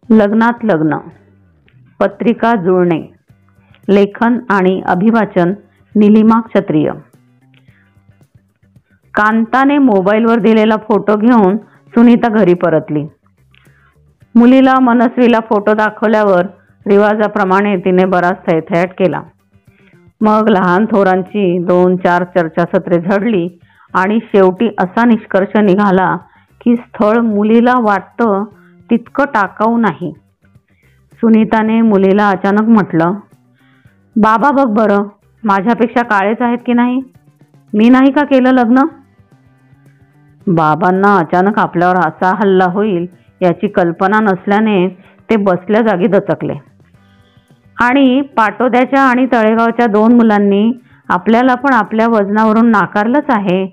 लग्नात लग्न, पत्रिका जुळणे, लेखन आणि अभिवाचन निलिमा क्षत्रिय। कांताने मोबाईलवर दिलेला फोटो घेऊन सुनीता घरी परतली। मुलीला मनस्वीला फोटो दाखवल्यावर रिवाजाप्रमाणे तिने बराच थैथयाट केला। मग लहान थोरांची 2-4 चर्चासत्रे झडली आणि शेवटी असा निष्कर्ष निघाला की स्थळ मुलीला वाटतं तितकं टाकाऊ नाही। सुनीताने मुलीला अचानक म्हटलं, बाबा बघ बरं, माझ्यापेक्षा काळेच आहेत की नाही? मी नाही का केलं लग्न? बाबांना अचानक आपल्यावर असा हल्ला होईल याची कल्पना नसल्याने ते बसल्या जागी दचकले आणि पाटोद्याच्या आणि तळेगावच्या 2 मुलांनी आपल्याला पण आपल्या वजनावरून नाकारलंच आहे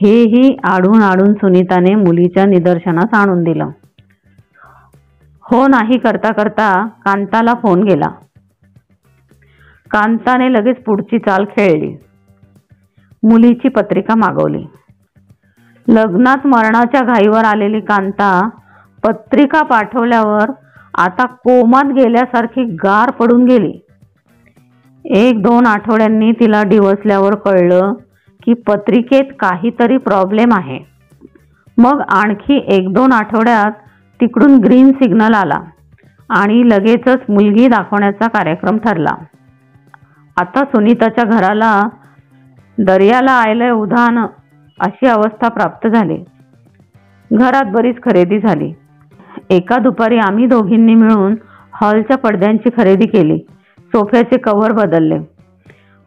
हेही आढून आढून सुनीताने मुलीच्या निदर्शनास आणून दिलं। हो नाही करता करता कांताला फोन गेला। कांताने लगेच पुढची चाल खेळली। मुलीची पत्रिका मागवली। लग्नात मरणाच्या घाईवर आलेली कांता पत्रिका पाठवल्यावर आता कोमात गेल्यासारखी गार पडून गेली। 1-2 आठवड्यांनी तिला डिवचल्यावर कळलं की पत्रिकेत काहीतरी प्रॉब्लेम आहे। मग आणखी 1-2 आठवड्यात तिकडून ग्रीन सिग्नल आला आणि लगेचच मुलगी दाखवण्याचा कार्यक्रम ठरला। आता सुनीताच्या घराला दर्याला आयलंय उधाण अशी अवस्था प्राप्त झाली। घरात बरीच खरेदी झाली। एका दुपारी आम्ही दोघींनी मिळून हॉलच्या पडद्यांची खरेदी केली, सोफ्याचे कव्हर बदलले।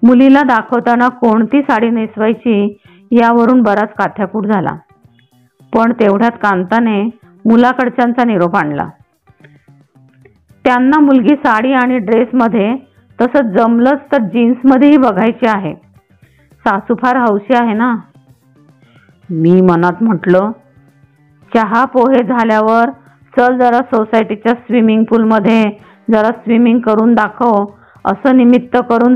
मुलीला दाखवताना कोणती साडी नेसवायची यावरून बराच काथ्याकूट झाला। पण तेवढ्यात कांताने मुलाकडच्यांचा निरोप आणला। त्यांना मुलगी साडी आणि ड्रेसमध्ये, तसंच जमलंच तर जीन्समध्येही बघायची आहे। सासू फार हौशी आहे ना। मी मनात म्हटलं, चहा पोहे झाल्यावर चल जरा सोसायटीच्या स्विमिंग पूलमध्ये जरा स्विमिंग करून दाखव, असं निमित्त करून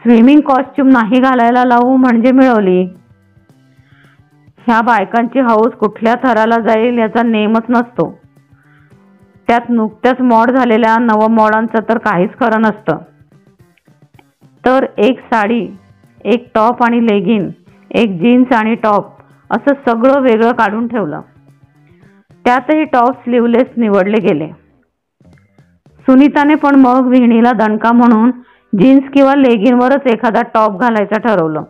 स्विमिंग कॉस्ट्यूम नाही घालायला लावू म्हणजे मिळवली। ह्या बायकांची हौस कुठल्या थराला जाईल याचा नेमच नसतो। त्यात नुकत्याच मॉड झालेल्या नवमॉडांचं तर काहीच खरं नसतं। तर एक साडी, एक टॉप आणि लेगिन, एक जीन्स आणि टॉप असं सगळं वेगळं काढून ठेवलं। त्यातही टॉप स्लीवलेस निवडले गेले। सुनीताने पण मग विहिणीला दणका म्हणून जीन्स किंवा लेगिनवरच एखादा टॉप घालायचं ठरवलं।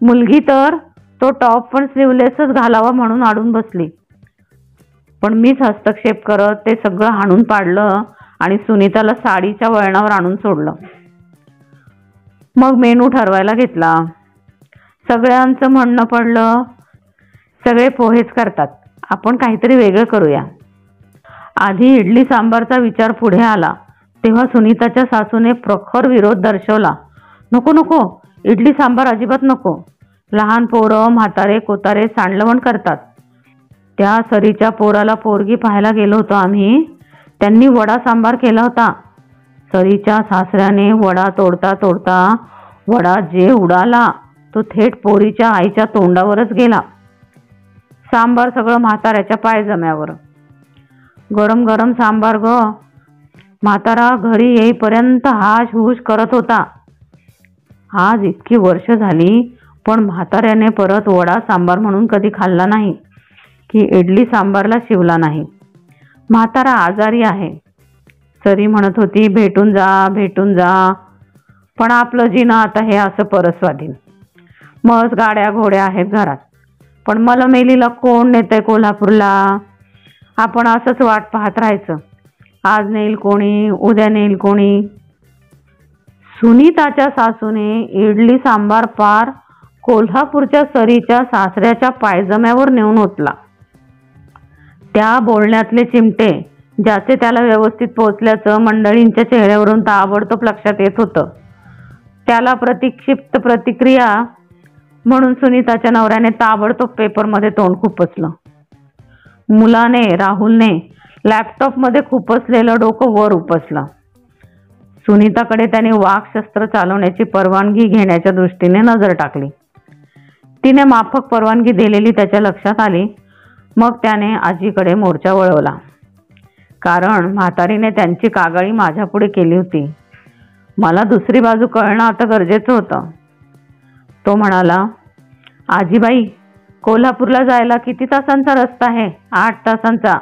मुलगी तर तो टॉप पण स्लीवलेसच घालावा म्हणून अडून बसली। पण मीच हस्तक्षेप करत ते सगळं हाणून पाडलं आणि सुनीताला साडीच्या वळणावर आणून सोडलं। मग मेनू ठरवायला घेतला। सगळ्यांचं म्हणणं पडलं, सगळे पोहेच करतात, आपण काहीतरी वेगळं करूया। आधी इडली सांबारचा विचार पुढे आला तेव्हा सुनीताच्या सासूने प्रखर विरोध दर्शवला। नको नको, इडली सांबार अजिबात नको। लहान पोरं, म्हातारे, कोतारे सांडलवण करतात। त्या सरीच्या पोराला पोरगी पाहायला गेलो होतो आम्ही, त्यांनी वडा सांबार केला होता। सरीच्या सासऱ्याने वडा तोडता तोडता वडा जे उडाला तो थेट पोरीच्या आईच्या तोंडावरच गेला। सांबार सगळं म्हाताऱ्याच्या पायजम्यावर। गरम गरम सांबार ग। म्हातारा घरी येईपर्यंत हाश हुश करत होता। आज इतकी वर्ष झाली पण म्हाताऱ्याने परत वडा सांबार म्हणून कधी खाल्ला नाही की इडली सांबारला शिवला नाही। म्हातारा आजारी आहे। सरी म्हणत होती भेटून जा भेटून जा, पण आपलं जीणं आता हे असं परस्वाधीन। मस्त गाड्या घोड्या आहेत घरात, पण मला मेलीला कोण नेतंय कोल्हापूरला? आपण असंच वाट पाहत राहायचं, आज नेईल कोणी, उद्या नेईल कोणी। सुनीताच्या सासूने इडली सांबार पार कोल्हापूरच्या सरीच्या सासऱ्याच्या पायजम्यावर नेऊन ओतला। त्या बोलण्यातले चिमटे ज्याचे त्याला व्यवस्थित पोचल्याचं मंडळींच्या चेहऱ्यावरून ताबडतोब लक्षात येत होतं। त्याला प्रतिक्षिप्त प्रतिक्रिया म्हणून सुनीताच्या नवऱ्याने ताबडतोब पेपरमध्ये तोंड खुपसलं। मुलाने, राहुलने लॅपटॉपमध्ये खुपसलेलं डोकं वर उपसलं। सुनीताकडे त्याने वाक्शस्त्र चालवण्याची परवानगी घेण्याच्या दृष्टीने नजर टाकली। तिने माफक परवानगी दिलेली त्याच्या लक्षात आली। मग त्याने आजीकडे मोर्चा वळवला। कारण म्हातारीने त्यांची कागाळी माझ्यापुढे केली होती. मला दुसरी बाजू कळणं आता गरजेचं होतं. तो म्हणाला, आजीबाई, कोल्हापूरला जायला किती तासांचा रस्ता आहे? 8 तासांचा.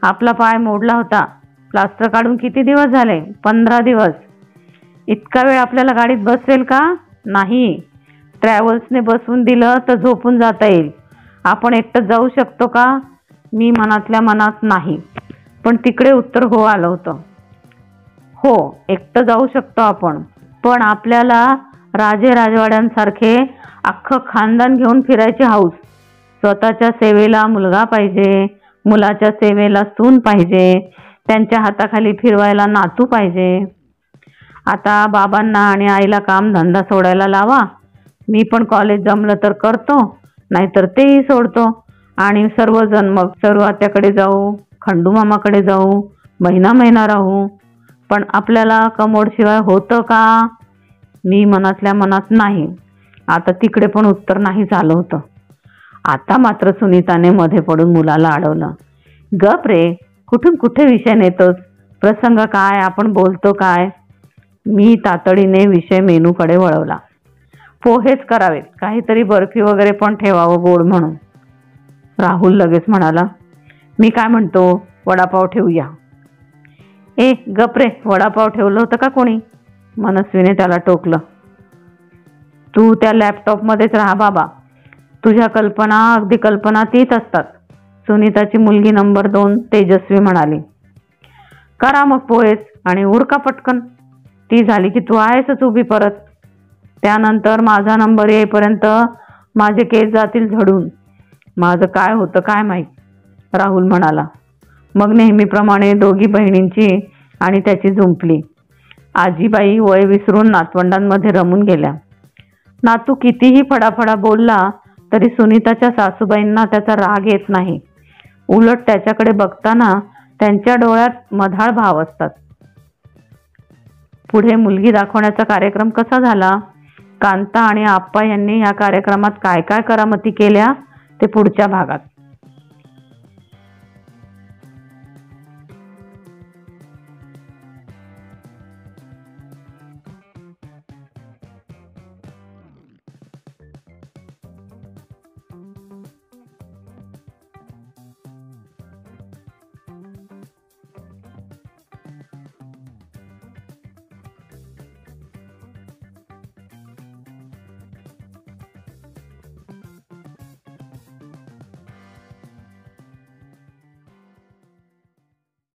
आपला पाय मोडला होता. प्लास्टर काढून किती दिवस झाले? 15 दिवस. इतका वेळ आपल्याला गाडीत बसवेल का? नाही. ट्रॅव्हल्सने बसवून दिलं तर झोपून जाता येईल. आपण एकटं जाऊ शकतो का? मी मनातल्या मनात नाही, पण तिकडे उत्तर हो आलं होतं. हो, एकटं जाऊ शकतो आपण, पण आपल्याला राजे राजवाड्यांसारखे अख्खं खानदान घेऊन फिरायची हौस. स्वतःच्या सेवेला मुलगा पाहिजे, मुलाच्या सेवेला सून पाहिजे, त्यांच्या हाताखाली फिरवायला नातू पाहिजे. आता बाबांना आणि आईला काम धंदा सोडायला लावा. मी पण कॉलेज जमलं तर करतो, नाहीतर तेही सोडतो आणि सर्वजण मग सर्वात्याकडे जाऊ, खंडू मामाकडे जाऊ, महिना महिना राहू. पण आपल्याला कमोडशिवाय होतं का? मी मनातल्या मनात नाही. आता तिकडे पण उत्तर नाही झालं होतं. आता मात्र सुनीताने मध्ये पडून मुलाला अडवलं. गप रे, कुठून कुठे विषय नेतोस? प्रसंग काय, आपण बोलतो काय? मी तातडीने विषय मेनूकडे वळवला. पोहेच करावेत, काहीतरी बर्फी वगैरे पण ठेवावं गोड म्हणून. राहुल लगेच म्हणाला, मी काय म्हणतो, वडापाव ठेवूया. ए गप रे, वडापाव ठेवलं होतं का कोणी? मनस्वीने त्याला टोकलं. तू त्या लॅपटॉपमध्येच राहा बाबा. तुझ्या कल्पना अगदी कल्पनातीत असतात. सुनीताची मुलगी नंबर 2 तेजस्वी म्हणाली. करा मग पोहेच आणि उरका पटकन. ती झाली की तू आहेसच उभी परत. त्यानंतर माझा नंबर येईपर्यंत माझे केस जातील झडून. माझं काय होतं काय माहीत, राहुल म्हणाला. मग नेहमीप्रमाणे दोघी बहिणींची आणि त्याची जुंपली. आजीबाई वय विसरून नातवंडांमध्ये रमून गेल्या. नातू कितीही फडाफडा बोलला तरी सुनीताच्या सासूबाईंना त्याचा राग येत नाही. उलट त्याच्याकडे बघताना त्यांच्या डोळ्यात मधाळ भाव असतात. पुढे मुलगी दाखवण्याचा कार्यक्रम कसा झाला, कांता आणि आप्पा यांनी या कार्यक्रमात काय काय करामती केल्या ते पुढच्या भागात.